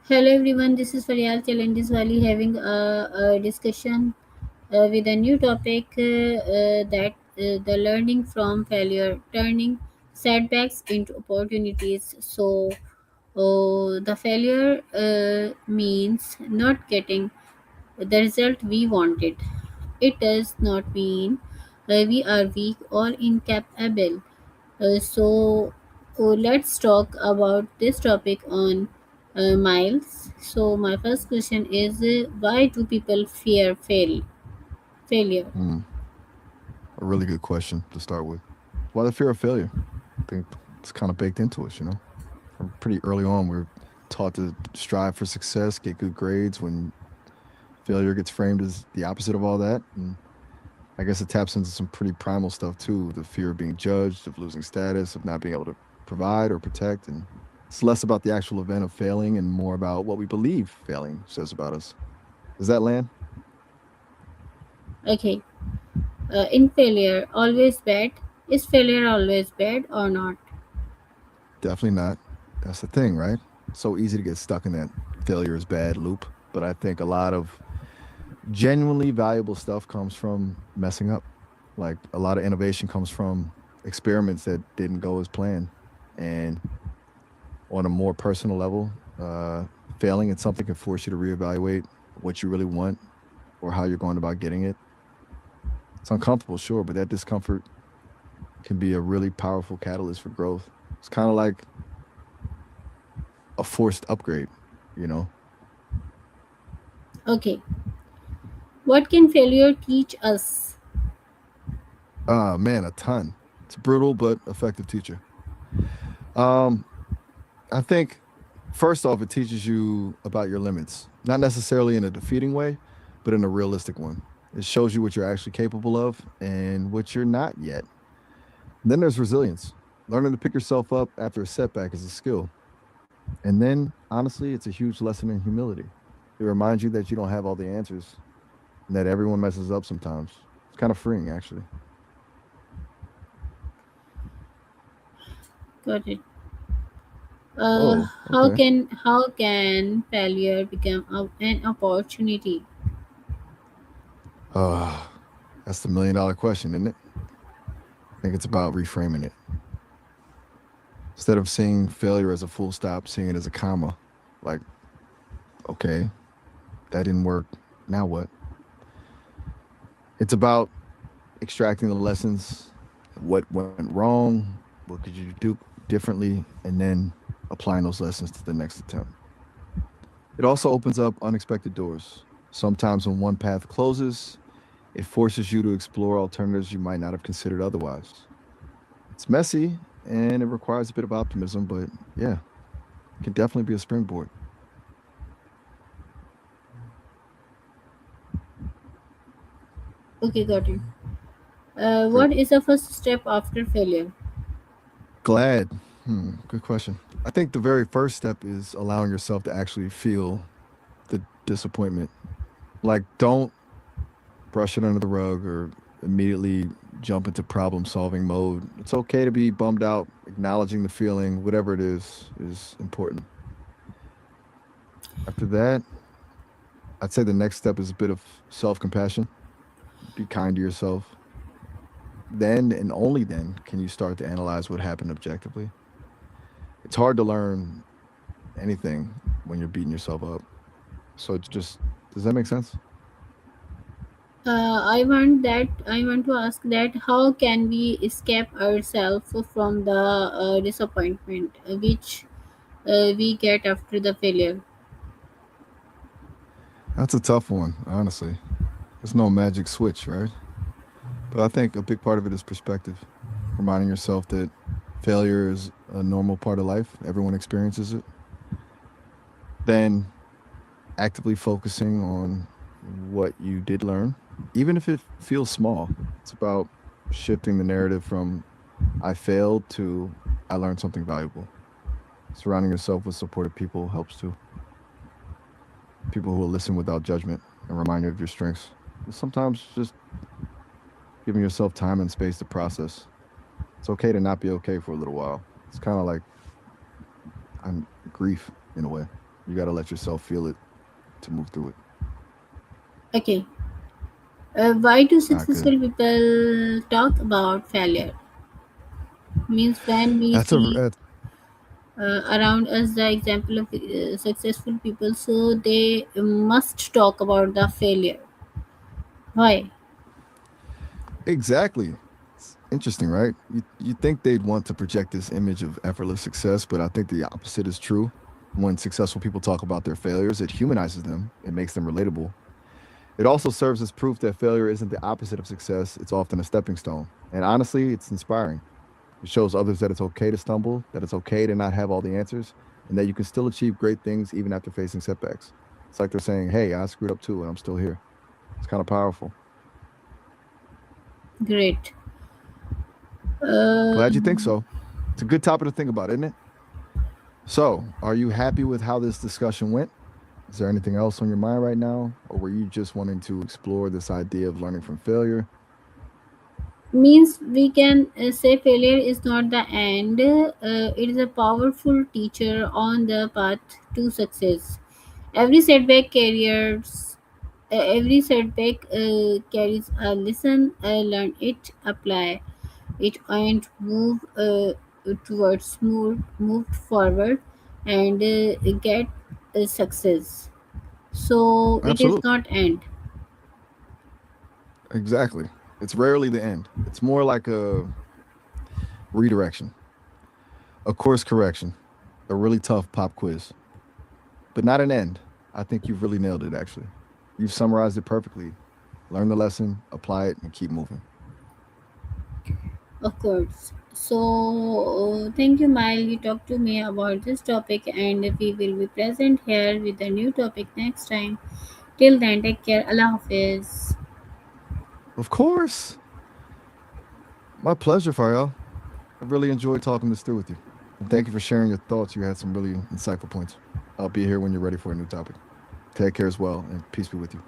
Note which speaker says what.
Speaker 1: Hello everyone, this is Faryal Challenges Wali having a discussion with a new topic that the learning from failure, turning setbacks into opportunities. The failure means not getting the result we wanted. It does not mean we are weak or incapable. Let's talk about this topic on miles. So my first question is why do people fear failure?
Speaker 2: Hmm, a really good question to start with. Why the fear of failure? I think it's kind of baked into us, From pretty early on, we're taught to strive for success, get good grades when failure gets framed as the opposite of all that. And I guess it taps into some pretty primal stuff too, the fear of being judged, of losing status, of not being able to provide or protect. And it's less about the actual event of failing and more about what we believe failing says about us. Does that land?
Speaker 1: Okay, in failure, always bad. Is failure always bad or not?
Speaker 2: Definitely not. That's the thing, right? So easy to get stuck in that failure is bad loop. But I think a lot of genuinely valuable stuff comes from messing up. Like a lot of innovation comes from experiments that didn't go as planned. And on a more personal level, failing at something can force you to reevaluate what you really want or how you're going about getting it. It's uncomfortable, sure, but that discomfort can be a really powerful catalyst for growth. It's kind of like a forced upgrade, you know?
Speaker 1: Okay, what can failure teach us?
Speaker 2: Man, a ton. It's a brutal but effective teacher. Um, I think first off, it teaches you about your limits, not necessarily in a defeating way, but in a realistic one. It shows you what you're actually capable of and what you're not yet. And then there's resilience. Learning to pick yourself up after a setback is a skill. And then, honestly, it's a huge lesson in humility. It reminds you that you don't have all the answers and that everyone messes up sometimes. It's kind of freeing, actually.
Speaker 1: Got it.
Speaker 2: Whoa,
Speaker 1: How
Speaker 2: okay.
Speaker 1: can failure become an opportunity?
Speaker 2: Uh, that's the $1 million question, isn't it? I think it's about reframing it. Instead of seeing failure as a full stop, seeing it as a comma. Like, okay, that didn't work. Now what? It's about extracting the lessons, what went wrong, what could you do differently, and then applying those lessons to the next attempt. It also opens up unexpected doors. Sometimes when one path closes, it forces you to explore alternatives you might not have considered otherwise. It's messy and it requires a bit of optimism, but yeah, it can definitely be a springboard.
Speaker 1: Okay, got it.
Speaker 2: Great.
Speaker 1: What is the first step after failure?
Speaker 2: Glad. Good question. I think the very first step is allowing yourself to actually feel the disappointment. Like, don't brush it under the rug or immediately jump into problem solving mode. It's okay to be bummed out. Acknowledging the feeling, whatever it is important. After that, I'd say the next step is a bit of self compassion. Be kind to yourself. Then and only then can you start to analyze what happened objectively. It's hard to learn anything when you're beating yourself up. So it's just, does that make sense?
Speaker 1: I want to ask that how can we escape ourselves from the disappointment which we get after the failure?
Speaker 2: That's a tough one, honestly. There's no magic switch, right? But I think a big part of it is perspective, reminding yourself that failure is a normal part of life. Everyone experiences it. Then actively focusing on what you did learn, even if it feels small. It's about shifting the narrative from I failed to I learned something valuable. Surrounding yourself with supportive people helps too. People who will listen without judgment and remind you of your strengths. Sometimes just giving yourself time and space to process. It's okay to not be okay for a little while. It's kind of like I'm grief in a way. You got to let yourself feel it to move through it.
Speaker 1: Okay. Why do
Speaker 2: Not good.
Speaker 1: successful people talk about failure? Means when we
Speaker 2: That's a
Speaker 1: see
Speaker 2: that's
Speaker 1: around us the example of successful people, so they must talk about the failure. Why?
Speaker 2: exactly. It's interesting, right? You think they'd want to project this image of effortless success, but I think the opposite is true. When successful people talk about their failures, it humanizes them. It makes them relatable. It also serves as proof that failure isn't the opposite of success. It's often a stepping stone. And honestly, it's inspiring. It shows others that it's okay to stumble, that it's okay to not have all the answers, and that you can still achieve great things even after facing setbacks. It's like they're saying, hey, I screwed up too, and I'm still here. It's kind of powerful.
Speaker 1: Great.
Speaker 2: Glad you think
Speaker 1: Um,
Speaker 2: so. It's a good topic to think about, isn't it? So, are you happy with how this discussion went? Is there anything else on your mind right now? Or were you just wanting to explore this idea of learning from failure?
Speaker 1: means we can say failure is not the end. It is a powerful teacher on the path to success. Every setback carries every setback carries a lesson. Learn it, apply it, and move forward and get success. So it is
Speaker 2: Absolutely.
Speaker 1: not end.
Speaker 2: Exactly. It's rarely the end. It's more like a redirection, a course correction, a really tough pop quiz, but not an end. I think you've really nailed it, actually. You've summarized it perfectly. Learn the lesson, apply it, and keep moving.
Speaker 1: Of course. So, thank you, Mile. You talked to me about this topic, and we will be present here with a new topic next time. Till then, take care. Allah Hafiz.
Speaker 2: Of course. My pleasure, Faryal. I really enjoyed talking this through with you. And thank you for sharing your thoughts. You had some really insightful points. I'll be here when you're ready for a new topic. Take care as well, and peace be with you.